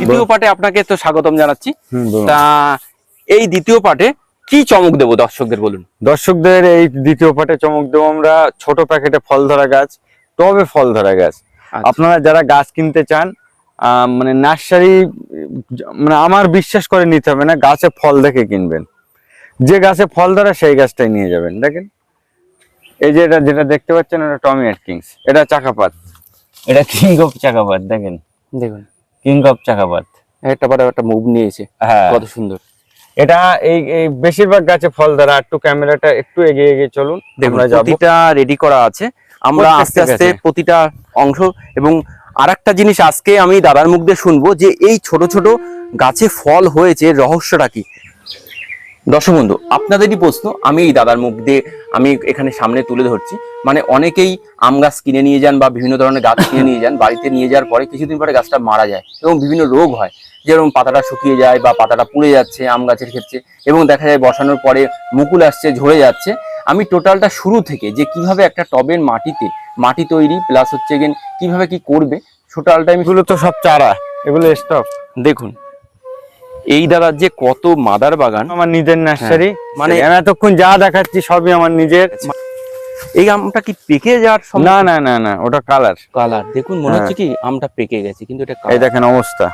দ্বিতীয় পার্টে আপনাকে তো স্বাগতম জানাচ্ছি। তা এই দ্বিতীয় পার্টে কি চমক দেবো দর্শকদের বলুন। দর্শকদের এই দ্বিতীয় পার্টে চমক দেবো আমরা ছোট প্যাকেটে ফল ধরা গাছ, টবে ফল ধরা গাছ। আপনারা যারা গাছ কিনতে চান, মানে নার্সারি, মানে আমার বিশ্বাস করে নিতে হবে না, গাছে ফল দেখে কিনবেন। যে গাছে ফল ধরা সেই গাছটাই নিয়ে যাবেন। দেখেন এই যে এটা যেটা দেখতে পাচ্ছেন, এটা টমি অ্যাটকিংস, এটা চাকাপাত, এটা কিং অফ চাকাপাত। দেখেন দেখুন কিং অফ চাকাপাত, একটা মুভ নিয়েছে, হ্যাঁ কত সুন্দর। এটা এই বেশিরভাগ গাছে ফল ধরা। একটু ক্যামেরাটা একটু এগিয়ে এগিয়ে চলুন, আমরা প্রতিটা রেডি করা আছে। আমরা আস্তে আস্তে প্রতিটা অংশ, এবং আরেকটা জিনিস আজকে আমি দাদার মুখ দিয়ে শুনবো যে এই ছোট ছোট গাছে ফল হয়েছে, রহস্যটা কি। দর্শক বন্ধু, আপনাদেরই প্রশ্ন আমি এই দাদার মুখ দিয়ে আমি এখানে সামনে তুলে ধরছি। মানে অনেকেই আম গাছ কিনে নিয়ে যান বা বিভিন্ন ধরনের গাছ কিনে নিয়ে যান, বাড়িতে নিয়ে যাওয়ার পরে কিছুদিন পরে গাছটা মারা যায় এবং বিভিন্ন রোগ হয়, যেরকম পাতাটা শুকিয়ে যায় বা পাতাটা পুড়ে যাচ্ছে আম গাছের ক্ষেত্রে, এবং দেখা যায় বসানোর পরে মুকুল আসছে, ঝরে যাচ্ছে। আমি টোটালটা শুরু থেকে যে কিভাবে একটা টবের মাটিতে মাটি তৈরি প্লাস হচ্ছে কিভাবে কি করবে টোটালটা, এগুলো তো সব চারা, এগুলো স্টক। দেখুন এই দাদার যে কত মাদার বাগান, আমার নিজের নার্সারি, মানে আমি এতক্ষণ যা দেখাচ্ছি সবই আমার নিজের। এই আমটা কি পেকে যাওয়ার না না না না, ওটা কালার। কালার দেখুন, মনে হচ্ছে কি আমটা পেকে গেছে, কিন্তু এটা এই দেখেন অবস্থা।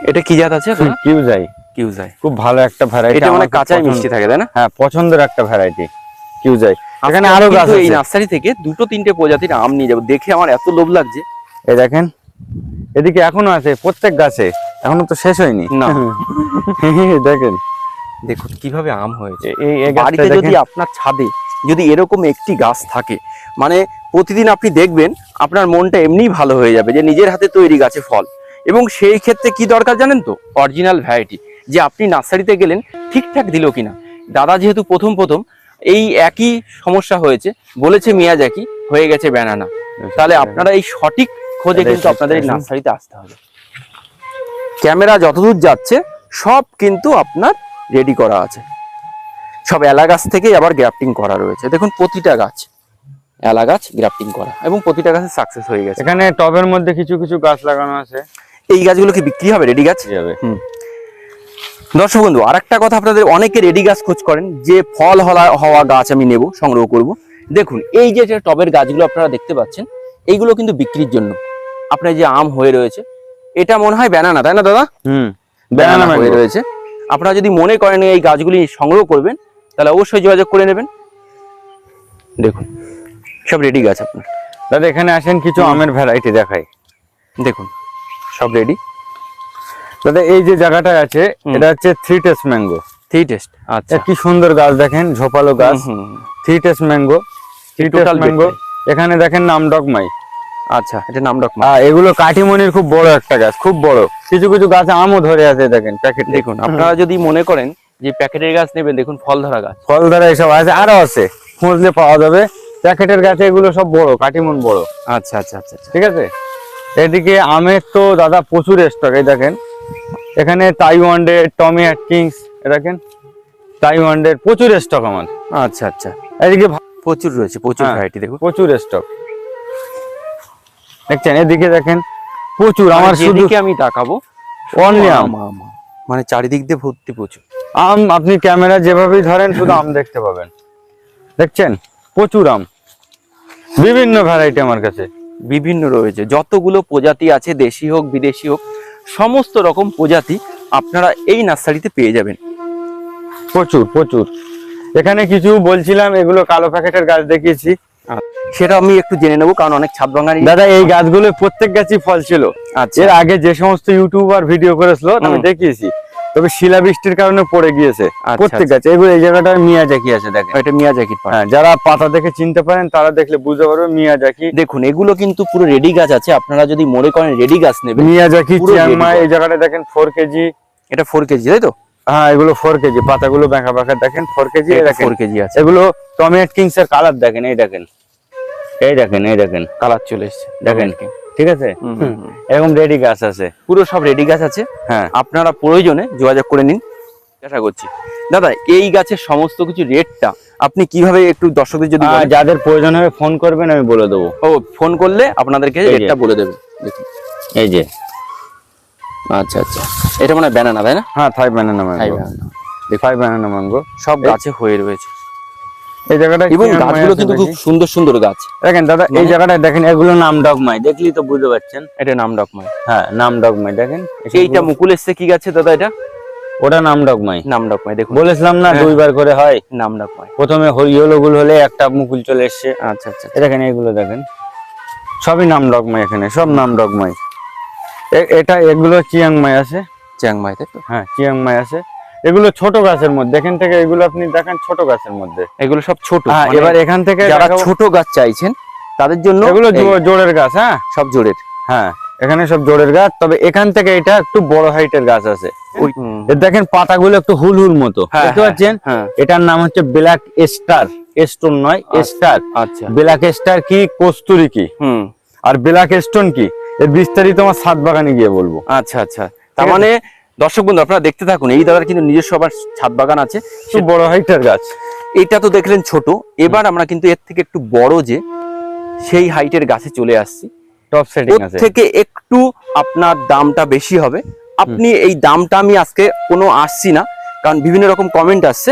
এটা কি জাত আছে? কিউজাই। কিউজাই খুব ভালো একটা ভ্যারাইটি, এটা মানে কাঁচাই মিষ্টি থাকে, তাই না? হ্যাঁ, পছন্দের একটা ভ্যারাইটি কিউজাই। এখানে আরো গাছ আছে। এই নার্সারি থেকে দুটো তিনটে প্রজাতির আম নিয়ে যাবো, দেখে আমার এত লোভ লাগছে। এই দেখেন এদিকে এখনো আছে, প্রত্যেক গাছে এখনো তো শেষ হয়নি না। দেখেন দেখুন কিভাবে আম হয়েছে। বাড়িতে যদি আপনার ছাদে যদি এরকম একটি গাছ থাকে, মানে প্রতিদিন আপনি দেখবেন আপনার মনটা এমনিই ভালো হয়ে যাবে যে নিজের হাতে তৈরি গাছে ফল। এবং সেই ক্ষেত্রে কি দরকার জানেন তো, অরিজিনাল ভ্যারাইটি। যে আপনি নার্সারিতে গেলেন ঠিকঠাক দিল কিনা। দাদা যেহেতু প্রথম এই একই সমস্যা হয়েছে, বলেছে মিয়াজাকি, হয়ে গেছে ব্যানানা। তাহলে আপনারা এই সঠিক খোঁজে কিন্তু আপনাদের এই নার্সারিতে আসতে হবে। ক্যামেরা যতদূর যাচ্ছে সব কিন্তু আপনার রেডি করা আছে, সব এলা গাছ থেকে আবার গ্রাফটিং করা রয়েছে। দেখুন প্রতিটা গাছ এলা গাছ গ্রাফটিং করা, এবং প্রতিটা গাছে সাকসেস হয়ে গেছে। এখানে টবের মধ্যে কিছু কিছু গাছ লাগানো আছে। এই গাছগুলো কি বিক্রি হবে? রেডি গাছ যাবে। দর্শক বন্ধু, আরেকটা কথা, আপনাদের অনেকে রেডি গাছ খোঁজ করেন যে ফল হওয়া গাছ আমি নেব, সংগ্রহ করব। দেখুন এই যে টবের গাছগুলো আপনারা দেখতে পাচ্ছেন, এইগুলো কিন্তু বিক্রির জন্য। আপনার যে আম হয়ে রয়েছে, এটা মনে হয় ব্যানানা, তাই না দাদা? ব্যানানা হয়ে রয়েছে। আপনারা যদি মনে করেন এই গাছগুলি সংগ্রহ করবেন, তাহলে অবশ্যই যোগাযোগ করে নেবেন। দেখুন সব রেডি গাছ আপনার। দাদা এখানে আসেন, কিছু আমের ভ্যারাইটি দেখাই। দেখুন সব রেডি। দাদা এই যে জায়গাটা আছে, এটা হচ্ছে 3 টেস্ট ম্যাঙ্গো। 3 টেস্ট, আচ্ছা কি সুন্দর গাছ দেখেন, ঝোপালো গাছ। 3 টেস্ট ম্যাঙ্গো, 3 টেস্ট ম্যাঙ্গো। এখানে দেখেন নামডকমাই। আচ্ছা, এটা নামডকমাই। এগুলো কাঠিমনির খুব বড় একটা গাছ, খুব বড়। কিছু কিছু গাছে আমও ধরে আছে, দেখেন প্যাকেট। দেখুন আপনারা যদি মনে করেন যে প্যাকেটের গাছ নেবেন, দেখুন ফল ধরা গাছ, ফল ধরা এসব আছে, আরো আছে, খুঁজলে পাওয়া যাবে। প্যাকেটের গাছে এগুলো সব বড়, কাঠিমন বড়। আচ্ছা আচ্ছা আচ্ছা, ঠিক আছে। এদিকে আমের তো দাদা প্রচুর স্টক। এই দেখেন এখানে তাইওয়ানের টমি অ্যাটকিংস, দেখেন তাইওয়ানের প্রচুর স্টক আমার। আচ্ছা আচ্ছা, এদিকে প্রচুর রয়েছে, প্রচুর ভ্যারাইটি। দেখুন প্রচুর স্টক দেখছেন। এদিকে দেখেন প্রচুর। আমার শুধু আমি তাকাবো অনলি আম, মানে চারিদিক দিয়ে ভর্তি প্রচুর আম। আপনি ক্যামেরা যেভাবেই ধরেন শুধু আম দেখতে পাবেন। দেখছেন প্রচুর আম, বিভিন্ন ভ্যারাইটি আমার কাছে বিভিন্ন রয়েছে। যতগুলো প্রজাতি আছে, দেশি হোক বিদেশি হোক, সমস্ত রকম প্রজাতি আপনারা এই নার্সারিতে পেয়ে যাবেন। প্রচুর প্রচুর। এখানে কিছু বলছিলাম, এগুলো কালো প্যাকেটের গাছ দেখিয়েছি, সেটা আমি একটু জেনে নেবো, কারণ অনেক ছাদ বাগানি। দাদা এই গাছগুলো প্রত্যেক গাছই ফল ছিল। এর আগে যে সমস্ত ইউটিউবার ভিডিও করেছিল আমি দেখিয়েছি, তবে শিলাবৃষ্টির কারণে পড়ে গিয়েছে প্রত্যেক গাছে। এগুলো এই জায়গাটা মিয়াজাকি আছে, দেখেন এটা মিয়াজাকি। হ্যাঁ, যারা পাতা দেখে চিনতে পারেন তারা দেখলে বুঝতে পারবে মিয়াজাকি। দেখুন এগুলো কিন্তু পুরো রেডি গাছ আছে, আপনারা যদি মনে করেন রেডি গাছ নেবেন, মিয়াজাকি চিয়াংমাই। এই জায়গাটা দেখেন 4 কেজি। এটা 4 কেজি, তাই তো? হ্যাঁ, এগুলো 4 কেজি। পাতাগুলো বাঁকা বাঁকা, দেখেন 4 কেজি। 4 কেজি আছে। এগুলো টমি অ্যাটকিংস এর কালার দেখেন, এই দেখেন, এই দেখেন, এই দেখেন কালার চলে এসেছে, দেখেন। ঠিক আছে, এরকম রেডি গাছ আছে, পুরো সব রেডি গাছ আছে। হ্যাঁ, আপনারা প্রয়োজনে যোগাযোগ করে নিন। আশা করছি দাদা এই গাছের সমস্ত কিছু রেটটা আপনি কিভাবে একটু দর্শকদের যদি যাদের প্রয়োজন হবে ফোন করবেন, আমি বলে দেবো। ও ফোন করলে আপনাদেরকে রেটটা বলে দেবে। দেখুন এই যে আচ্ছা আচ্ছা, এটা মানে ব্যানানা তাই না? হ্যাঁ, থাই ব্যানানা থাই ম্যাঙ্গো, banana। থাই ব্যানানা ম্যাঙ্গো সব গাছে হয়ে রয়েছে এই জায়গাটা। এবং গাছগুলো কিন্তু খুব সুন্দর সুন্দর গাছ। দেখেন দাদা, এই জায়গাটায় দেখেন, এগুলো নাম ডগমাই, দেখলি তো বুঝতে পারছেন। এটা নাম ডকমাই। হ্যাঁ, নাম ডগমাই দেখেন। এইটা মুকুল এসছে কি গাছে দাদা? এটা ওটা নাম ডগমাই। নাম ডকমাই, দেখুন বলেছিলাম না হ্যাঁ। দুইবার করে হয়। নাম ডকমাই। প্রথমে ইয়েলো গুল হলে একটা মুকুল চলে এসছে। আচ্ছা আচ্ছা, এই দেখেন, এগুলো দেখেন সবই নাম ডগমাই, এখানে সব নাম ডগমাই। এটা এগুলো চিয়াংমাই আছে। চিয়াংমাই তাই তো? হ্যাঁ, চিয়াংমাই আছে। এগুলো ছোট গাছের মধ্যে, এখান থেকে এগুলো আপনি দেখেন ছোট গাছের মধ্যে। এগুলো সব ছোট। হ্যাঁ, মানে এবার এখান থেকে যারা দেখাবো- ছোট গাছ চাইছেন তাদের জন্য এগুলো এই জোড়ের গাছ। হ্যাঁ সব জোরের। হ্যাঁ, এখানে সব জোড়ের গাছ, তবে এখান থেকে এটা একটু বড় হাইটের গাছ আছে। ওই এর দেখেন পাতাগুলো একটু হুল হুল মতো, হ্যাঁ, দেখতে পাচ্ছেন? হ্যাঁ এটার নাম হচ্ছে ব্ল্যাক স্টার, স্টোন নয়, স্টার। আচ্ছা। ব্ল্যাক স্টার কি, কস্তুরি কি, হুম, আর ব্ল্যাক স্টোন কি, এর বিস্তারিত আমার ছাদ বাগানে গিয়ে বলবো। আচ্ছা আচ্ছা। তার মানে দর্শক বন্ধু আপনারা দেখতে থাকুন, এই দাদার কিন্তু নিজস্ব আবার ছাদ বাগান আছে। একটু বড় হাইটের গাছ। এটা তো দেখলেন ছোট, এবার আমরা কিন্তু এর থেকে একটু বড় যে সেই হাইটের গাছে চলে আসছি। টপ সেটিং ওর আছে। থেকে একটু আপনার দামটা বেশি হবে। আপনি এই দামটা, আমি আজকে কোনো আসছি না, কারণ বিভিন্ন রকম কমেন্ট আসছে,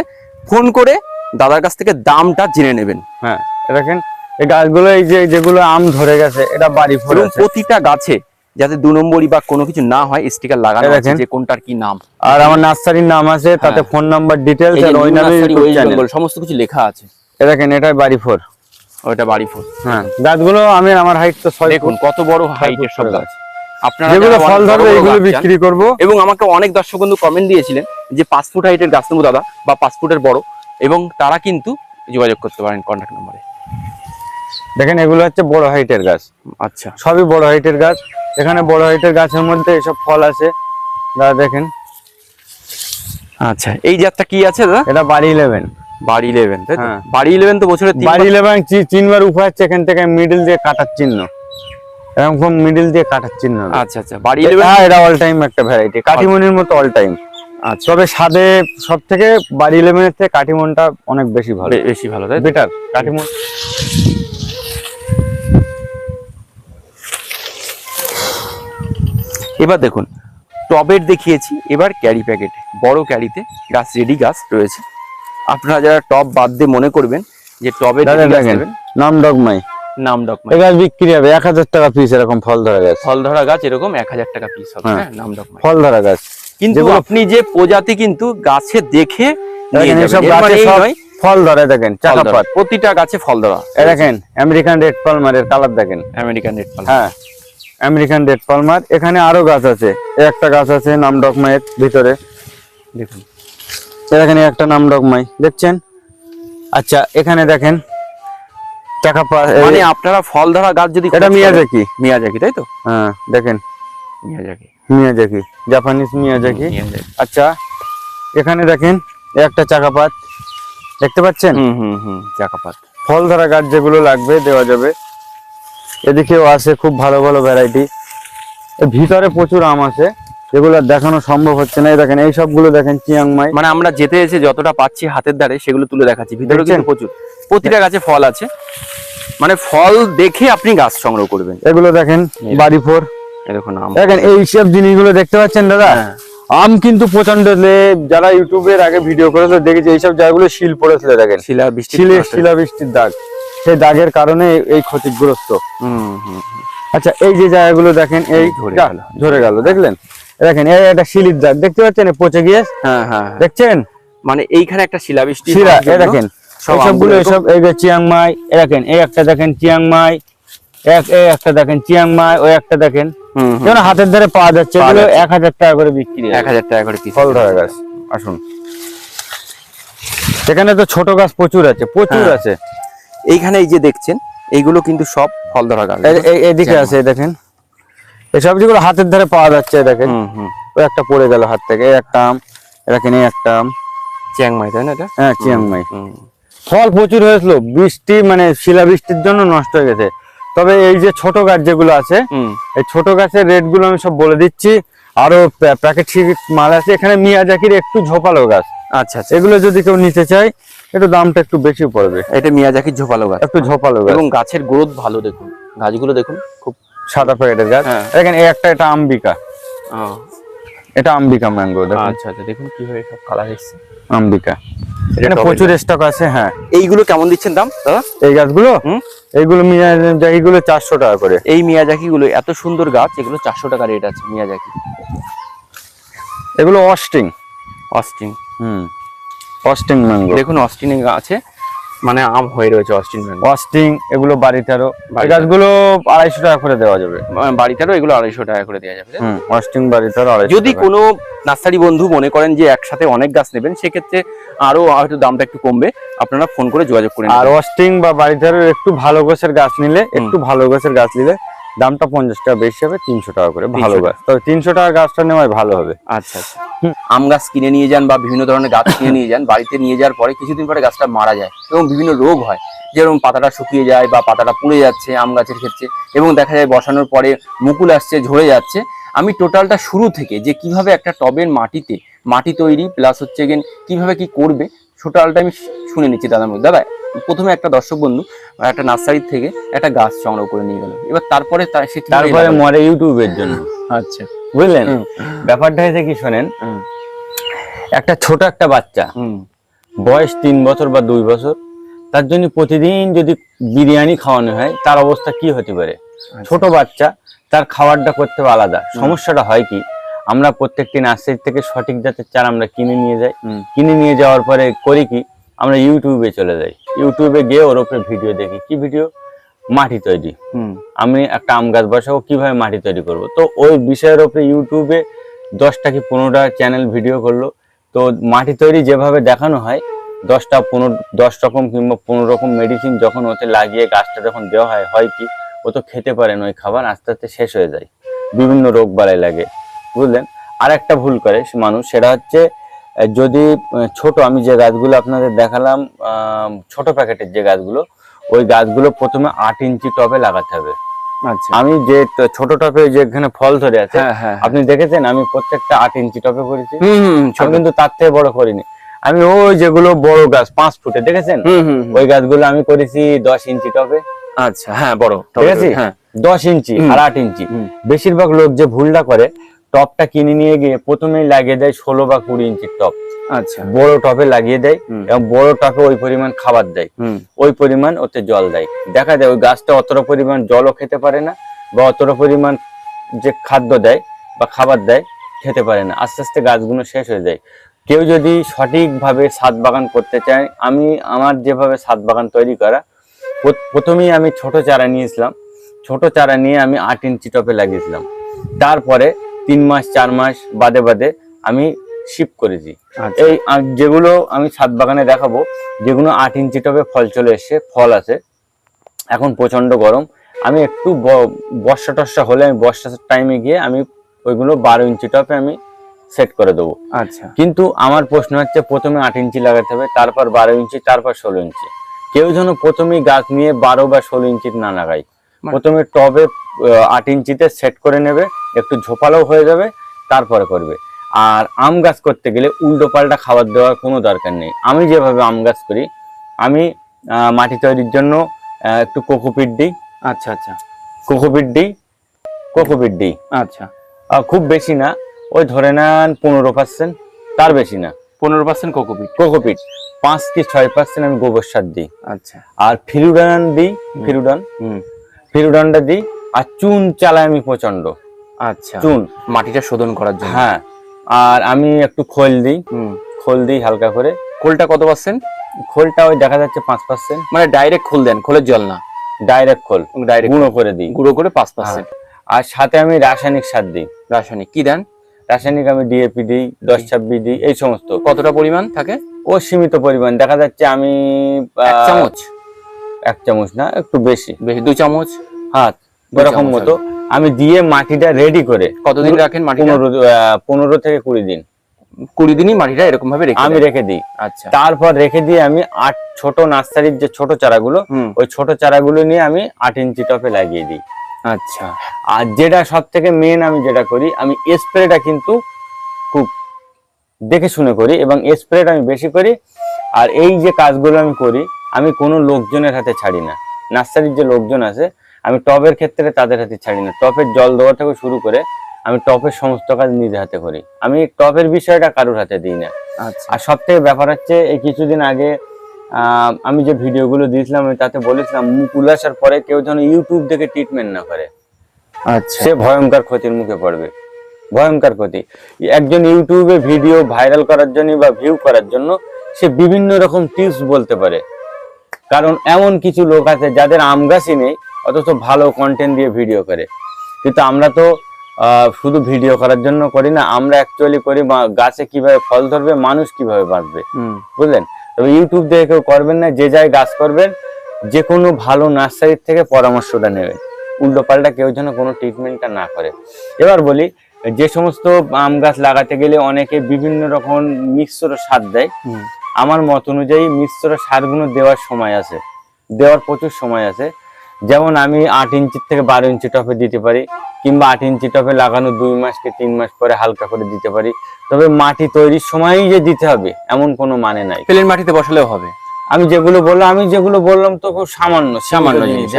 ফোন করে দাদার কাছ থেকে দামটা জেনে নেবেন। হ্যাঁ, দেখেন এই গাছগুলো, এই যে যেগুলো আম ধরে গেছে, এটা বাড়ি ফল এবং আছে। প্রতিটা গাছে যাতে 2 নম্বরই বা কোনো কিছু না হয়, স্টিকার লাগানো এই আছে দেখেন। যে কোনটার কি নাম। আর আমার নার্সারির নাম আছে, তাতে হ্যাঁ। ফোন নাম্বার, ডিটেলস, এই যে আর ওই নিউ নামে nursery, YouTube West channel. Bengal সমস্ত কিছু লেখা আছে। এই দেখেন, এটা বাড়ি ফোর। ওইটা বাড়ি ফোর। হ্যাঁ, গাছগুলো আমার হাইট তো 6 দেখুন ফুট। কত বড় হাইটের সব গাছ। আপনারা যেগুলো যারা ফল অনেক বড় ধরবে বড় এগুলো গাছ চান, বিক্রি করব। এবং আমাকে অনেক দর্শক বন্ধু কমেন্ট দিয়েছিলেন যে 5 ফুট হাইটের গাছ নেবো দাদা, বা 5 ফুটের বড়, এবং তারা কিন্তু যোগাযোগ করতে পারেন কন্ট্যাক্ট নাম্বারে। দেখেন, এগুলো হচ্ছে বড় হাইটের গাছ, আচ্ছা সবই বড় হাইটের গাছ। এখানে বড় হাইটের গাছের মধ্যে এসব ফল আছে, দাদা দেখেন। আচ্ছা, এই জাতটা কি আছে দাদা? এটা বাড়ি 11। বাড়ি 11 তাই তো? হ্যাঁ। বাড়ি 11 তো বছরে বাড়ি 11 চিনবার উপায় হচ্ছে এখান থেকে মিডল দিয়ে কাটার চিহ্ন, এরকম মিডল দিয়ে কাটার চিহ্ন হবে। আচ্ছা আচ্ছা, বাড়ি 11। হ্যাঁ, এটা অল টাইম একটা ভ্যারাইটি, কাটিমনির মতো অল টাইম। আচ্ছা, তবে স্বাদে সব থেকে বাড়ি 11 এর থেকে কাটিমনটা অনেক বেশি ভালো, বেশি ভালো তাই তো? বেটার কাটিমন। এবার দেখুন, টবের দেখিয়েছি, এবার ক্যারি প্যাকেটে, বড় ক্যারিতে গাছ, রেডি গাছ রয়েছে। আপনারা যারা টব বাদ দিয়ে মনে করবেন যে টবে দাদা ready গাছ দেখেন, নেবেন, নাম ডগমাই, নাম ডকমাই। এই গাছ বিক্রি হবে 1000 টাকা পিস, এরকম ফল ধরা গাছ। ফল ধরা গাছ এরকম 1000 টাকা পিস হবে। হ্যাঁ। হ্যাঁ, নাম ডকমাই। ফল ধরা গাছ, কিন্তু যেগুলো- আপনি যে প্রজাতি কিন্তু গাছে দেখে নিয়ে দেখেন যাবেন, এসব এর মানে গাছে এই সব নয় ফল ধরে, দেখেন ফল ধরা। চাকাপাত। প্রতিটা গাছে ফল ধরা। এই দেখেন আমেরিকান রেড পালমারের কালার দেখেন। আমেরিকান রেড ফল। হ্যাঁ, আমেরিকান রেড পালমার। এখানে আরো গাছ আছে, এই একটা গাছ আছে নাম ডগমাইয়ের ভিতরে, দেখুন এখানে একটা নাম ডগমাই দেখছেন। আচ্ছা, এখানে দেখেন চাকাপাত, মানে আপনারা ফল ধরা গাছ যদি এটা মিয়াজাকি। মিয়াজাকি তাই তো? হ্যাঁ, দেখেন Miyazaki, Miyazaki, Japanese Miyazaki. Miyazaki. আচ্ছা, এখানে দেখেন এই একটা চাকাপাত, দেখতে পাচ্ছেন? চাকাপাত। ফল ধরা গাছ যেগুলো লাগবে দেওয়া যাবে। এদিকেও আছে খুব ভালো ভালো ভ্যারাইটি। ভিতরে প্রচুর আম আছে, যেগুলো দেখানো সম্ভব হচ্ছে না। এই দেখেন, এই সবগুলো দেখেন চিয়াংমাই। মানে আমরা যেতে এসে যতটা পাচ্ছি হাতের দ্বারে সেগুলো তুলে দেখাচ্ছি। ভিতরে দেখছেন? কিন্তু প্রচুর, প্রতিটা গাছে ফল আছে। মানে ফল দেখে আপনি গাছ সংগ্রহ করবেন। এগুলো দেখেন বাড়ি ফোর। এরকম আম দেখেন এই সব জিনিসগুলো দেখতে পাচ্ছেন দাদা। হ্যাঁ। আম কিন্তু প্রচন্ড যারা ইউটিউবের আগে ভিডিও করেছিল দেখেছি, এইসব জায়গাগুলো শিল পড়েছিল, দেখেন শিলা বৃষ্টি। শিলাবৃষ্টির দাগ, সেই দাগের কারণে এই ক্ষতিগ্রস্ত। হুম হুম হুম। আচ্ছা, এই যে জায়গাগুলো দেখেন, এই ঝরে যা, গেল। ঝরে গেল, দেখলেন? দেখেন এই একটা শিলির দাগ দেখতে পাচ্ছেন, এ পচে গিয়ে, হ্যাঁ হ্যাঁ হ্যাঁ। দেখছেন মানে এইখানে একটা শিলাবৃষ্টি শিলা। হওয়ার এই জন্য দেখেন সব সবগুলো, আমগুলো এসব এই যে চিয়াংমাই। দেখেন এই একটা দেখেন চিয়াংমাই, এই একটা দেখেন চিয়াংমাই, ওই একটা দেখেন, হুম হুম। যেমন হাতের ধারে পাওয়া যাচ্ছে। পাওয়া এগুলো যাচ্ছে। 1000 টাকা করে বিক্রি হয়। 1000 টাকা করে পিস। ফল ধরা গাছ। আসুন, এখানে তো ছোট গাছ প্রচুর আছে, প্রচুর হ্যাঁ। আছে। এইখানে এই যে দেখছেন, এইগুলো কিন্তু সব ফল ধরা গাছ। এদিকে আছে, এই দেখেন এসব যেগুলো হাতের ধারে পাওয়া যাচ্ছে। দেখেন হুম হুম। ওই একটা পড়ে গেল হাত থেকে, এই একটা আম, দেখেন এই একটা আম। চিয়াংমাই তাই না এটা? হ্যাঁ, চিয়াংমাই। হুম। ফল প্রচুর হয়েছিল, বৃষ্টি মানে শিলাবৃষ্টির জন্য নষ্ট হয়ে গেছে। তবে এই যে ছোট গাছ যেগুলো আছে, হুম। এই ছোট গাছের রেট গুলো আমি সব বলে দিচ্ছি। আরো প্যাকেট মাল আছে এখানে। মিয়াজাকির একটু ঝোপালো গাছ, আচ্ছা আচ্ছা। এগুলো যদি কেউ নিতে চায় একটু দামটা একটু বেশি পড়বে। এটা মিয়াজাকির ঝোপালো গাছ, একটু ঝোপালো গাছ এবং গাছের গ্রোথ ভালো। দেখুন গাছগুলো দেখুন, খুব সাদা প্যাকেটের গাছ। হ্যাঁ। দেখেন এই একটা, এটা আম্বিকা। আহ, এটা আম্বিকা ম্যাঙ্গো, দেখুন। আচ্ছা আচ্ছা, দেখুন কিভাবে সব কালার এসছে। আম্বিকা, এটা এখানে টবের প্রচুর গাছ। স্টক আছে। হ্যাঁ, এইগুলো কেমন দিচ্ছেন দাম দাদা? এই গাছগুলো, হুম। এইগুলো মিয়াজাকিগুলো 400 টাকা করে। এই মিয়াজাকি গুলো এত সুন্দর গাছ, এগুলো 400 টাকা রেট আছে মিয়াজাকি। এগুলো অস্টিং। অস্টিন, অস্টিং ম্যাঙ্গো, দেখুন অস্টিন আছে, মানে আম হয়ে রয়েছে অস্টিন ম্যাঙ্গো। অস্টিং এগুলো বাড়িটারও। এই বাড়িটারো। গাছগুলো 250 টাকা করে দেওয়া যাবে। বাড়িটারও এগুলো 250 টাকা করে দেওয়া যাবে। অস্টিং বাড়িটারও 250 যদি টাকা। কোনো নার্সারি বন্ধু মনে করেন যে একসাথে অনেক গাছ নেবেন, সেক্ষেত্রে আরো হয়তো দামটা একটু কমবে, আপনারা ফোন করে যোগাযোগ করে আর নেবেন। অস্টিং বা বাড়িটারও একটু ভালো গাছের গাছ নিলে, একটু ভালো গাছের গাছ নিলে দামটা 50 টাকা বেশি হবে, 300 টাকা করে ভালো 300 গাছ। তবে 300 টাকা গাছটা নেওয়াই ভালো হবে। আচ্ছা আচ্ছা। আম গাছ কিনে নিয়ে যান বা বিভিন্ন ধরনের গাছ কিনে নিয়ে যান, বাড়িতে নিয়ে যাওয়ার পরে কিছুদিন পরে গাছটা মারা যায় এবং বিভিন্ন রোগ হয়, যেরকম পাতাটা শুকিয়ে যায় বা পাতাটা পুড়ে যাচ্ছে আম গাছের ক্ষেত্রে, এবং দেখা যায় বসানোর পরে মুকুল আসছে, ঝরে যাচ্ছে। আমি টোটালটা শুরু থেকে যে কিভাবে একটা টবের মাটিতে মাটি তৈরি প্লাস হচ্ছে গিয়ে কিভাবে কি করবে, টোটালটা আমি শুনে নিচ্ছি দাদার মধ্যে। দাদা, প্রথমে একটা দর্শক বন্ধু একটা নার্সারি থেকে একটা গাছ সংগ্রহ করে নিয়ে গেল, এবার তারপরে সে কিভাবে তারপরে লাগালো? মরে ইউটিউবের জন্য। আচ্ছা, বুঝলেন ব্যাপারটা হয়েছে কি, শোনেন। একটা ছোট একটা বাচ্চা, বয়স 3 বছর বা 2 বছর, তার জন্য প্রতিদিন যদি বিরিয়ানি খাওয়ানো হয়, তার অবস্থা কি হতে পারে? ছোট বাচ্চা, তার খাবারটা করতে হবে আলাদা। সমস্যাটা হয় কি, আমরা প্রত্যেকটি নার্সারি থেকে সঠিক জাতের চারা আমরা কিনে নিয়ে যাই। কিনে নিয়ে যাওয়ার পরে করি কি, আমরা ইউটিউবে চলে যাই। ইউটিউবে গিয়ে ওর উপরে ভিডিও দেখি। কি ভিডিও? মাটি তৈরি। আমি একটা আম গাছ বসাবো, কিভাবে মাটি তৈরি করব। তো ওই বিষয়ের উপরে ইউটিউবে 10টা কি 15টা চ্যানেল ভিডিও করলো। তো মাটি তৈরি যেভাবে দেখানো হয়, 10 রকম কিংবা 15 রকম মেডিসিন যখন ওতে লাগিয়ে গাছটা যখন দেওয়া হয়, হয় কি, ও তো খেতে পারে না, ওই খাবার আস্তে আস্তে শেষ হয়ে যায়, বিভিন্ন রোগ বালাই লাগে। বুঝলেন? আর একটা ভুল করে মানুষ, সেটা হচ্ছে যদি ছোট, আমি যে গাছগুলো আপনাদের দেখালাম ছোট প্যাকেটের যে গাছগুলো, ওই গাছগুলো প্রথমে 8 ইঞ্চি টবে লাগাতে হবে। আচ্ছা, আমি যে ছোট টবে যেখানে ফল ধরে আছে, হ্যাঁ, আপনি দেখেছেন আমি প্রত্যেকটা 8 ইঞ্চি টবে করেছি। ছোট। আমি কিন্তু তার থেকে বড় করিনি। আমি ওই যেগুলো বড় গাছ 5 ফুটে দেখেছেন, ওই গাছগুলো আমি করেছি 10 ইঞ্চি টবে। আচ্ছা, হ্যাঁ, বড়, ঠিক আছে, হ্যাঁ, 10 ইঞ্চি আর 8 ইঞ্চি। বেশিরভাগ লোক যে ভুলটা করে, টবটা কিনে নিয়ে গিয়ে প্রথমেই লাগিয়ে দেয় 16 বা 20 ইঞ্চির টব। আচ্ছা, বড় টবে লাগিয়ে দেয় এবং বড় টবে ওই পরিমাণ খাবার দেয়, ওই পরিমাণ ওতে জল দেয়। দেখা যায় ওই গাছটা অতটা পরিমাণ জলও খেতে পারে না, বা অতটা পরিমাণ যে খাদ্য দেয় বা খাবার দেয় খেতে পারে না। আস্তে আস্তে গাছগুলো শেষ হয়ে যায়। কেউ যদি সঠিকভাবে ছাদ বাগান করতে চায়, আমি আমার যেভাবে ছাদ বাগান তৈরি করা, প্রথমেই আমি ছোট চারা নিয়েছিলাম। ছোট চারা নিয়ে আমি 8 ইঞ্চি টবে লাগিয়েছিলাম। তারপরে 3 মাস 4 মাস বাদে বাদে আমি শিফট করেছি। এই যেগুলো আমি ছাদ বাগানে দেখাবো, যেগুলো 8 ইঞ্চি টবে ফল চলে এসছে, ফল আছে। এখন প্রচন্ড গরম, আমি একটু বর্ষা টর্ষা হলে আমি বর্ষার টাইমে গিয়ে আমি ওইগুলো 12 ইঞ্চি টবে আমি সেট করে দেবো। আচ্ছা, কিন্তু আমার প্রশ্ন হচ্ছে, প্রথমে 8 ইঞ্চি লাগাতে হবে, তারপর 12 ইঞ্চি, তারপর 16 ইঞ্চি। কেউ যেন প্রথমেই গাছ নিয়ে 12 বা 16 ইঞ্চি না লাগাই। প্রথমে টবে 8 ইঞ্চিতে সেট করে নেবে, একটু ঝোপালো হয়ে যাবে, তারপরে করবে। আর আম গাছ করতে গেলে উল্টো পাল্টা খাবার দেওয়ার কোনো দরকার নেই। আমি যেভাবে আম গাছ করি, আমি মাটি তৈরির জন্য একটু কোকোপিট দিই। আচ্ছা, আচ্ছা, কোকোপিট দিই। আচ্ছা, খুব বেশি না, ওই ধরে নেন 15%, তার বেশি না। 15% কোকোপিট। 5 কি 6% আমি গোবর সার দিই। আচ্ছা, আর ফিরুডান দিই, ফিরুডানটা দিই। আর চুন চালাই আমি প্রচন্ড। আচ্ছা, চুন, মাটিটা শোধন করার জন্য। হ্যাঁ। আর আমি একটু খোল দিই হালকা করে। খোলটা কত পার্সেন্ট? খোলটা ওই দেখা যাচ্ছে 5%। মানে ডাইরেক্ট খোল দেন, খোলের জল না? ডাইরেক্ট খোল, ডাইরেক্ট গুঁড়ো করে দিই, গুঁড়ো করে 5%। আর সাথে আমি রাসায়নিক সার দিই। রাসায়নিক কি দেন? রাসায়নিক আমি ডিএপি দিই, 10-26 দিই, এই সমস্ত। কতটা পরিমাণ থাকে? ও সীমিত পরিমাণ, দেখা যাচ্ছে আমি 1 চামচ। 1 চামচ না, একটু বেশি, 2 চামচ, হাত এরকম মতো আমি দিয়ে মাটিটা রেডি করে। কতদিন রাখেন মাটিটা? 15 থেকে 20 দিন। 20 দিনই মাটিটা এরকম ভাবে আমি রেখে দিই। আচ্ছা, তারপর রেখে দিয়ে আমি 8 ছোট নার্সারির যে ছোট চারাগুলো, ওই ছোট চারাগুলো নিয়ে আমি 8 ইঞ্চি টবে লাগিয়ে দিই। আচ্ছা, আর যেটা সব থেকে মেন, আমি যেটা করি, আমি স্প্রেটা কিন্তু খুব দেখে শুনে করি এবং স্প্রেটা আমি বেশি করি। আর এই যে কাজগুলো আমি করি, আমি কোনো লোকজনের হাতে ছাড়ি না। নার্সারির যে লোকজন আছে, আমি টবের ক্ষেত্রে তাদের হাতে ছাড়ি না। টবের জল দেওয়া থেকে শুরু করে আমি টপের সমস্ত কাজ নিজে হাতে করি, আমি টপের বিষয়টা কারোর হাতে দিই না। আচ্ছা আর সব থেকে ব্যাপার হচ্ছে এই কিছুদিন আগে আমি যে ভিডিওগুলো দিয়েছিলাম আমি তাতে বলেছিলাম মুকুল আসার পরে কেউ যেন ইউটিউব দেখে ট্রিটমেন্ট না করে, আচ্ছা সে ভয়ঙ্কর ক্ষতির মুখে পড়বে, ভয়ঙ্কর ক্ষতি। একজন ইউটিউবে ভিডিও ভাইরাল করার জন্য বা ভিউ করার জন্য সে বিভিন্ন রকম টিপস বলতে পারে, কারণ এমন কিছু লোক আছে যাদের আম গাছই নেই অথচ ভালো কন্টেন্ট দিয়ে ভিডিও করে। কিন্তু আমরা তো শুধু ভিডিও করার জন্য করি না, আমরা অ্যাকচুয়ালি করি গাছে কিভাবে ফল ধরবে, মানুষ কিভাবে বাঁচবে, বুঝলেন? তবে ইউটিউব দেখে কেউ করবেন না, যে যাই গাছ করবেন যে কোনো ভালো নার্সারির থেকে পরামর্শটা নেবেন, উল্টো পাল্টা কেউ যেন কোনো ট্রিটমেন্টটা না করে। এবার বলি, যে সমস্ত আম গাছ লাগাতে গেলে অনেকে বিভিন্ন রকম মিশ্র সার দেয়, আমার মত অনুযায়ী মিশ্র সারগুলো দেওয়ার সময় আছে, দেওয়ার প্রচুর সময় আছে। যেমন আমি 8 ইঞ্চি থেকে 12 ইঞ্চি টপে দিতে পারি, কিংবা 8 ইঞ্চি টপে লাগানো 2 মাস কি 3 মাস পরে হালকা করে দিতে পারি। তবে মাটি তৈরির সময়ই যে দিতে হবে এমন কোনো মানে নাই, প্লেন মাটিতে বসালেও হবে। আমি যেগুলো বললাম তো খুব সামান্য জিনিস,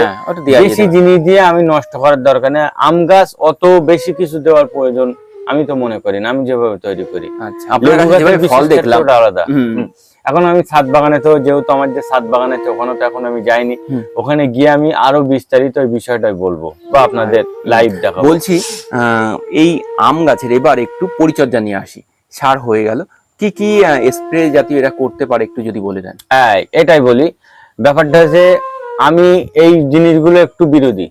বেশি জিনিস দিয়ে আমি নষ্ট করার দরকার নেই। আম গাছ অত বেশি কিছু দেওয়ার প্রয়োজন আমি তো মনে করি না, আমি যেভাবে তৈরি করি। আচ্ছা, আপনার কাছে যেভাবে ফল দেখলাম আলাদা। এখন আমি ছাদ বাগানে তো, যেহেতু আমার যে ছাদ বাগান আছে ওখানে তো এখন আমি যাইনি, ওখানে গিয়ে আমি আরো বিস্তারিত এই বিষয়টাই বলবো বা আপনাদের লাইভ দেখাবো। বলছি এই আম গাছের এবার একটু পরিচর্যা নিয়ে আসি। সার হয়ে গেল, কি কি স্প্রে জাতীয় এরা করতে পারে একটু যদি বলে দেন। হ্যাঁ, এটাই বলি। ব্যাপারটা হচ্ছে আমি এই জিনিসগুলো একটু বিরোধী।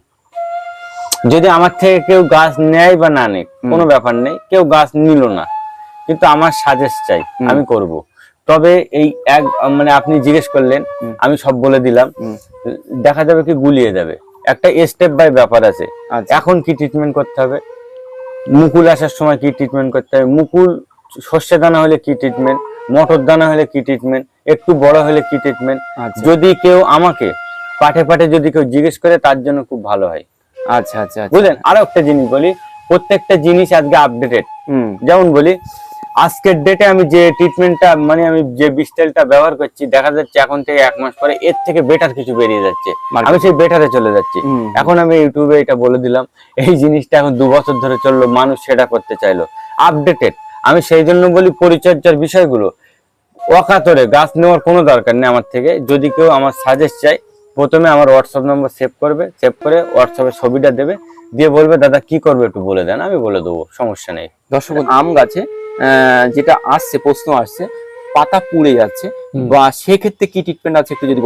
যদি আমার থেকে কেউ গাছ নেয় বা না নেয় কোনো ব্যাপার নেই, কেউ গাছ নিল না, কিন্তু আমার সাজেস্ট চাই, আমি করব। তবে এই মানে আপনি জিজ্ঞেস করলেন, আমি সব বলে দিলাম, দেখা যাবে কি গুলিয়ে যাবে। একটা স্টেপ বাই ব্যাপার আছে। এখন কি ট্রিটমেন্ট করতে হবে, মুকুল আসার সময় কি ট্রিটমেন্ট করতে হবে, মুকুল সর্ষে দানা হলে কি ট্রিটমেন্ট, মটর দানা হলে কি ট্রিটমেন্ট, একটু বড় হলে কি ট্রিটমেন্ট, যদি কেউ আমাকে পাঠে পাঠে যদি কেউ জিজ্ঞেস করে তার জন্য খুব ভালো হয়। আচ্ছা আচ্ছা, বুঝলেন? আরো একটা জিনিস বলি, প্রত্যেকটা জিনিস আজকে আপডেটেড। যেমন বলি, আজকের ডেটে আমি যে ট্রিটমেন্টটা মানে আমি যে বিস্টাইলটা ব্যবহার করছি, দেখা যাচ্ছে এখন থেকে 1 মাস পরে এর থেকে বেটার কিছু বেরিয়ে যাচ্ছে, আমি সেই বেটারে চলে যাচ্ছি। এখন আমি ইউটিউবে এটা বলে দিলাম, এই জিনিসটা এখন 2 বছর ধরে চললো, মানুষ সেটা করতে চাইলো, আপডেটেড। আমি সেই জন্য বলি পরিচর্যার বিষয়গুলো অকাতরে গাছ নেওয়ার কোনো দরকার নেই আমার থেকে। যদি কেউ আমার সাজেস্ট চাই, প্রথমে আমার হোয়াটসঅ্যাপ নম্বর সেভ করবে, সেভ করে হোয়াটসঅ্যাপে ছবিটা দেবে, দিয়ে বলবে দাদা কি করবে একটু বলে দেন, আমি বলে দেবো, সমস্যা নেই। দর্শক, আম গাছে যেটা আসছে, প্রশ্ন আসছে, পাতা পুড়ে যাচ্ছে, বা সেক্ষেত্রে কি ট্রিটমেন্ট আছে একটু যদি।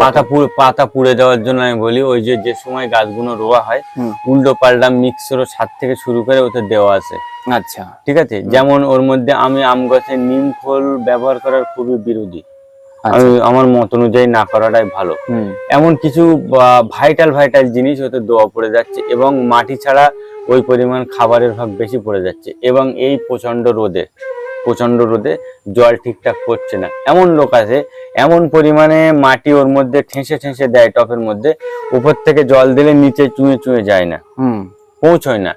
পাতা পুড়ে যাওয়ার জন্য আমি বলি, ওই যে সময় গাছগুলো রোয়া হয়, উল্টো পাল্টা মিক্সর সার থেকে শুরু করে ওতে দেওয়া আছে। আচ্ছা, ঠিক আছে। যেমন ওর মধ্যে আমি আম গাছে নিম খোল ব্যবহার করার খুবই বিরোধী, আমি আমার মত অনুযায়ী না করাটাই ভালো। এমন কিছু ভাইটাল জিনিস ওতে দেওয়া পড়ে যাচ্ছে, এবং মাটি ছাড়া ওই পরিমাণ খাবারের ভাগ বেশি পড়ে যাচ্ছে, এবং এই প্রচন্ড রোদে জল ঠিকঠাক পড়ছে না। এমন লোক আছে এমন পরিমাণে মাটি ওর মধ্যে ঠেসে দেয় টপের মধ্যে, উপর থেকে জল দিলে নিচে চুঁয়ে যায় না, পৌঁছয় না।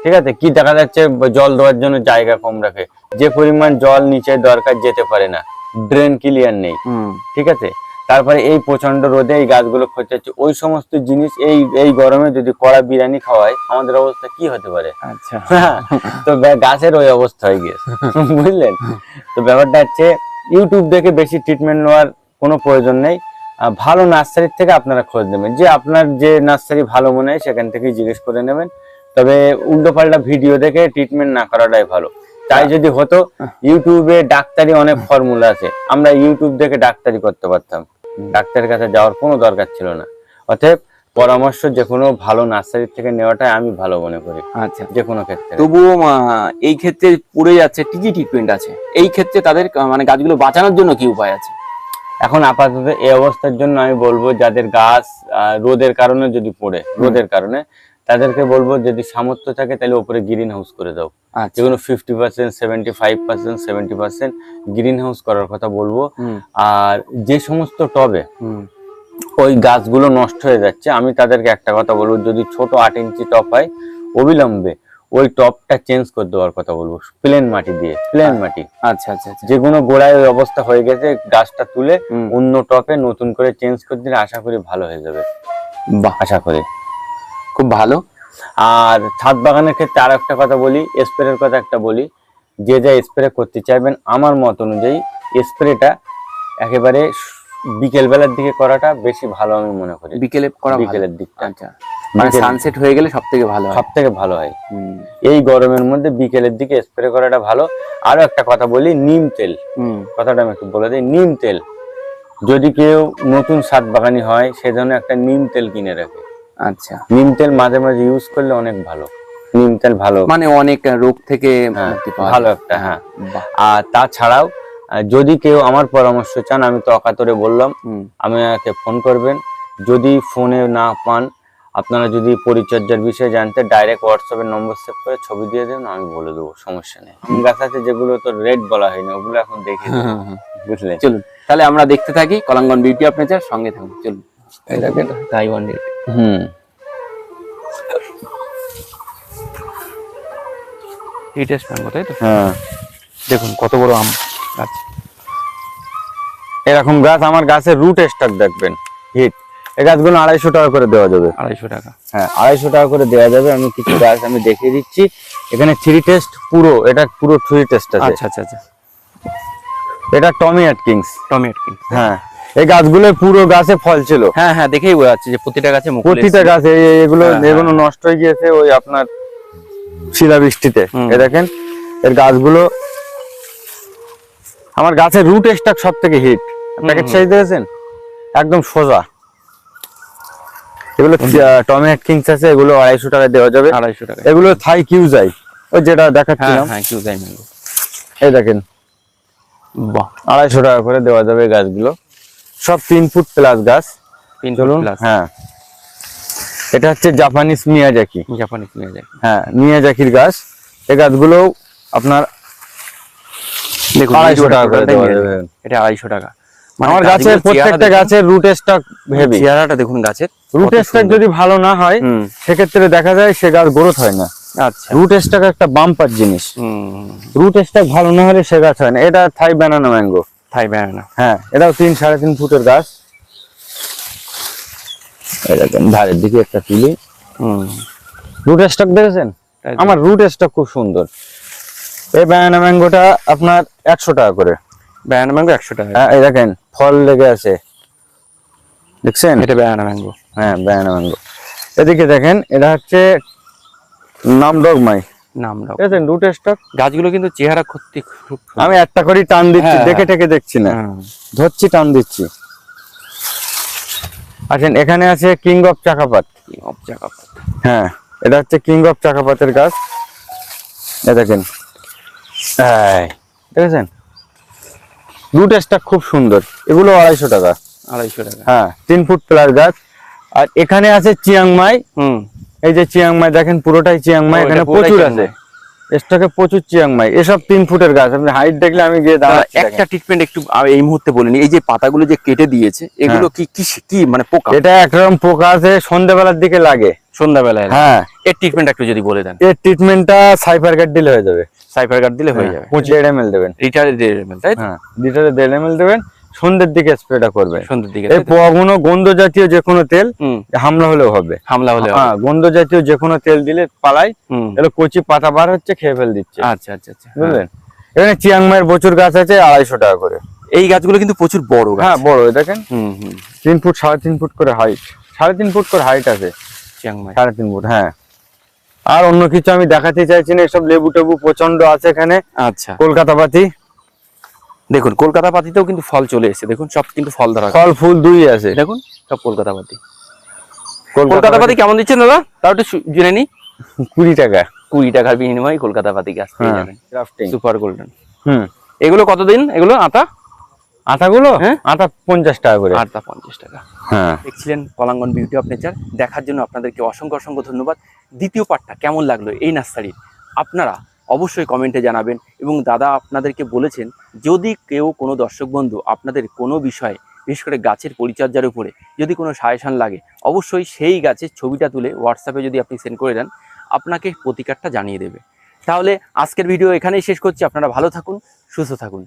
ঠিক আছে, কি দেখা যাচ্ছে জল দেওয়ার জন্য জায়গা কম রাখে, যে পরিমাণ জল নিচে দরকার যেতে পারে না, ড্রেন ক্লিয়ার নেই। ঠিক আছে, তারপরে এই প্রচন্ড রোদে এই গাছগুলো ক্ষতি হচ্ছে। ওই সমস্ত জিনিস এই গরমে যদি কড়া বিরিয়ানি খাওয়ায় আমাদের অবস্থা কি হতে পারে। আচ্ছা, তো গাছের ওই অবস্থা হয়ে গিয়েছে, বুঝলেন? তো ব্যাপারটা হচ্ছে ইউটিউব দেখে বেশি ট্রিটমেন্ট নেওয়ার কোনো প্রয়োজন নেই। ভালো নার্সারির থেকে আপনারা খোঁজ নেবেন, যে আপনার যে নার্সারি ভালো মনে হয় সেখান থেকেই জিজ্ঞেস করে নেবেন। তবে উল্টো পাল্টা ভিডিও দেখে ট্রিটমেন্ট না করাটাই ভালো। তাই যদি হতো, ইউটিউবে ডাক্তারি অনেক ফর্মুলা আছে, আমরা ইউটিউব দেখে ডাক্তারি করতে পারতাম, ডাক্তারের কাছে যাওয়ার কোনো দরকার ছিল না। অতএব পরামর্শ যে কোনো ভালো নার্সারি থেকে নেওয়াটাই আমি ভালো মনে করি। আচ্ছা, যে কোনো ক্ষেত্রে। তবুও এই ক্ষেত্রে পুড়ে যাচ্ছে, কি ট্রিটমেন্ট আছে এই ক্ষেত্রে? তাদের মানে গাছগুলো বাঁচানোর জন্য কি উপায় আছে? এখন আপাতত এই অবস্থার জন্য আমি বলবো, যাদের গাছ রোদের কারণে যদি পড়ে, রোদের কারণে, তাদেরকে বলবো যদি সামর্থ্য থাকে তাহলে উপরে গ্রিন হাউস করে দাও। যেগুলো 50%, 75%, 70% গ্রিন হাউস করার কথা বলবো। আর যে সমস্ত টবে ওই গাছগুলো নষ্ট হয়ে যাচ্ছে, আমি তাদেরকে একটা কথা বলবো, যদি ছোট 8 ইঞ্চি টপ হয় অবিলম্বে ওই টপটা চেঞ্জ করে দেওয়ার কথা বলবো, প্লেন মাটি দিয়ে, প্লেন মাটি। আচ্ছা আচ্ছা, যেগুলো গোড়ায় ওই অবস্থা হয়ে গেছে, গাছটা তুলে অন্য টপে নতুন করে চেঞ্জ করে দিলে আশা করি ভালো হয়ে যাবে। আশা করি খুব ভালো। আর ছাদ বাগানের ক্ষেত্রে আর একটা কথা বলি, স্প্রের কথা একটা বলি, যে যা স্প্রে করতে চাইবেন আমার মত অনুযায়ী স্প্রেটা একেবারে বিকেল বেলার দিকে করাটা বেশি ভালো আমি মনে করি। বিকেলে করা বিকেলের দিকটা, আচ্ছা, মানে সানসেট হয়ে গেলে সব থেকে ভালো হয়। সব থেকে ভালো হয়। এই গরমের মধ্যে বিকেলের দিকে স্প্রে করাটা ভালো। আরো একটা কথা বলি, নিম তেল, কথাটা আমি একটু বলে দিই। নিম তেল যদি কেউ নতুন ছাদ বাগানি হয় সেজন্য একটা নিম তেল কিনে রাখে। আচ্ছা, নিম তেল মাঝে মাঝে ইউজ করলে অনেক ভালো। নিম তেল ভালো, মানে অনেক রোগ থেকে মুক্তি পাওয়া ভালো যায়। একটা। হ্যাঁ, আর তাছাড়াও যদি কেউ আমার পরামর্শ চান, আমি তো অকাতরে বললাম, আমাকে ফোন করবেন। যদি ফোনে না পান, আপনারা যদি পরিচর্যার বিষয়ে জানতে ডাইরেক্ট হোয়াটসঅ্যাপের নম্বর সেভ করে ছবি দিয়ে দেবেন, আমি বলে দেবো, সমস্যা নেই। গাছ আছে যেগুলো তো রেড বলা হয়নি, ওগুলো এখন দেখে বুঝলেন। চলুন তাহলে আমরা দেখতে থাকি কলাঙ্গন বিউটি অফ নেচার, সঙ্গে থাকুন। চলুন, এই দেখেন তাইওয়ান রেড। হিটেস্ট ম্যাঙ্গো, তাই তো? হ্যাঁ, দেখুন কত বড় আম গাছ। এরকম গাছ আমার গাছের রুট স্টক দেখবেন, হিট। এই গাছগুলো 250 টাকা করে দেওয়া যাবে। 250 টাকা? হ্যাঁ, 250 টাকা করে দেওয়া যাবে। আমি কিছু গাছ আমি দেখিয়ে দিচ্ছি। এখানে থ্রি টেস্ট, পুরো এটা পুরো থ্রি টেস্ট আছে। আচ্ছা আচ্ছা আচ্ছা, এটা টমি অ্যাটকিংস। টমি অ্যাটকিংস, হ্যাঁ, এই গাছগুলো পুরো গাছে ফল ছিল। হ্যাঁ হ্যাঁ, দেখেই বোঝা যাচ্ছে যে প্রতিটা গাছে মুকুল প্রতিটা এসেছে। গাছে এগুলো এগুলো নষ্ট হয়ে গিয়েছে ওই আপনার শিলাবৃষ্টিতে। এই দেখেন এর গাছগুলো, আমার গাছের রুট স্টক সব থেকে হিট। প্যাকেট সাইজ দেখেছেন, একদম সোজা। এগুলো টমি অ্যাটকিংস আছে, এগুলো 250 টাকা দেওয়া যাবে। 250 টাকা? এগুলো থাই কিউজাই, ওই যেটা দেখাচ্ছিলাম। হ্যাঁ, কিউজাই ম্যাঙ্গো। এই দেখেন, বাহ, 250 টাকা করে দেওয়া যাবে। গাছগুলো সব 3 ফুট প্লাস গাছ। 3 চলুন। প্লাস? হ্যাঁ, এটা হচ্ছে জাপানিজ মিয়াজাকি। জাপানিজ মিয়াজাকি, হ্যাঁ, মিয়াজাকির গাছ। এই গাছগুলো আপনার দেখুন 250 টাকা করে দেওয়া যাবে। এটা 250 টাকা। আমার গাছের প্রত্যেকটা গাছের রুট স্টক হেভি। চেহারাটা দেখুন গাছের, রুট স্টক যদি ভালো না হয় সেক্ষেত্রে দেখা যায় সে গাছ গ্রোথ হয় না। আচ্ছা, রুট স্টক একটা বাম্পার জিনিস। রুট স্টক ভালো না হলে সে গাছ হয় না। এটা থাই ব্যানানা ম্যাঙ্গো। থাই ব্যানানা, হ্যাঁ, এটাও 3-3.5 ফুটের গাছ। এই দেখেন ধারের দিকে একটা তুলি। রুট স্টক দেখেছেন? আমার রুট স্টক খুব সুন্দর। এই ব্যানানা ম্যাঙ্গোটা আপনার 100 টাকা করে। ব্যানানা ম্যাঙ্গো 100 টাকা? হ্যাঁ, এই দেখেন ফল লেগে আছে, দেখছেন? এটা ব্যানানা ম্যাঙ্গো। হ্যাঁ, ব্যানানা ম্যাঙ্গো। এদিকে দেখেন, এটা হচ্ছে নামডগমাই। নামডগ, দেখেন রুট স্টক। গাছগুলো কিন্তু চেহারা খুব আমি একটা করে টান দিচ্ছি, হ্যাঁ, দেখে টেকে দেখছি না, ধরছি টান দিচ্ছি। আচ্ছা, এখানে আছে কিং অফ চাকাপাত। হ্যাঁ, এটা হচ্ছে কিং অফ চাকাপাতের গাছ। এই দেখেন, দেখেছেন রুট স্টক খুব সুন্দর। এগুলো 250 টাকা। 250 টাকা? হ্যাঁ, 3 ফুট প্লাস গাছ। আর এখানে আছে চিয়াংমাই। এই যে চিয়াংমাই দেখেন, পুরোটাই চিয়াংমাই। এখানে প্রচুর আছে স্টকে, প্রচুর চিয়াংমাই। এসব 3 ফুটের গাছ। আপনি হাইট দেখলে আমি গিয়ে দাঁড়াচ্ছি। একটা ট্রিটমেন্ট একটু এই মুহূর্তে বলিনি, এই যে পাতাগুলো যে কেটে দিয়েছে, এগুলো কি কি মানে পোকা? এটা একরকম পোকা আছে, সন্ধ্যাবেলার দিকে লাগে, সন্ধ্যাবেলায়। হ্যাঁ, এর ট্রিটমেন্ট একটু যদি বলে দেন। এর ট্রিটমেন্টটা সাইফার গার্ড দিলে হয়ে যাবে। সাইফার গার্ড দিলে হয়ে যাবে। 25 ml দেবেন। লিটারে 1.5 ml, তাই? হ্যাঁ, লিটারে 1.5 ml দেবেন। সন্ধ্যের দিকে স্প্রেটা করবে। সন্ধ্যের দিকে? এই পোকাগুলো গন্ধ জাতীয় যে কোনো তেল হামলা হলেও হবে। হামলা হলে? হ্যাঁ, গন্ধ জাতীয় যে কোনো তেল দিলে পালাই। এগুলো কচি পাতা বার হচ্ছে, খেয়ে ফেল দিচ্ছে। আচ্ছা আচ্ছা আচ্ছা, বুঝলেন? এখানে চিয়াংমাইয়ের প্রচুর গাছ আছে, 250 টাকা করে। এই গাছগুলো কিন্তু প্রচুর বড় গাছ। হ্যাঁ, বড়। দেখেন 3 ফুট 3.5 ফুট করে হাইট। 3.5 ফুট করে হাইট আছে চিয়াংমাই। 3.5 ফুট। হ্যাঁ, আর অন্য কিছু আমি দেখাতে চাইছি না। এসব লেবু টেবু প্রচন্ড আছে এখানে। আচ্ছা, কলকাতা পাতি দেখুন, কলকাতা পাতিতেও কিন্তু ফল চলে এসেছে। দেখুন সব কিন্তু ফল ধরা, ফল ফুল দুই আছে। দেখুন সব কলকাতা পাতি। কলকাতা পাতি কেমন দিচ্ছেন দাদা? তাও একটু জেনে নি। 20 টাকা। 20 টাকার বিনিময়ে কলকাতা পাতি গাছ পেয়ে যাবেন। Super golden. এগুলো কতদিন? এগুলো আটাগুলো? হ্যাঁ, আটা 50 টাকা করে। আটা 50 টাকা। হ্যাঁ, দেখছিলেন কলাঙ্গন বিউটি অফ নেচার। দেখার জন্য আপনাদেরকে অসংখ্য অসংখ্য ধন্যবাদ। দ্বিতীয় পার্টটা কেমন লাগলো এই নার্সারির, আপনারা অবশ্যই কমেন্টে জানাবেন। এবং দাদা আপনাদেরকে বলেছেন, যদি কেউ কোনো দর্শক বন্ধু আপনাদের কোনো বিষয়ে, বিশেষ করে গাছের পরিচর্যার উপরে যদি কোনো সাজেশন লাগে, অবশ্যই সেই গাছের ছবিটা তুলে হোয়াটসঅ্যাপে যদি আপনি সেন্ড করে দেন, আপনাকে প্রতিকারটা জানিয়ে দেবে। তাহলে আজকের ভিডিও এখানেই শেষ করছি। আপনারা ভালো থাকুন, সুস্থ থাকুন।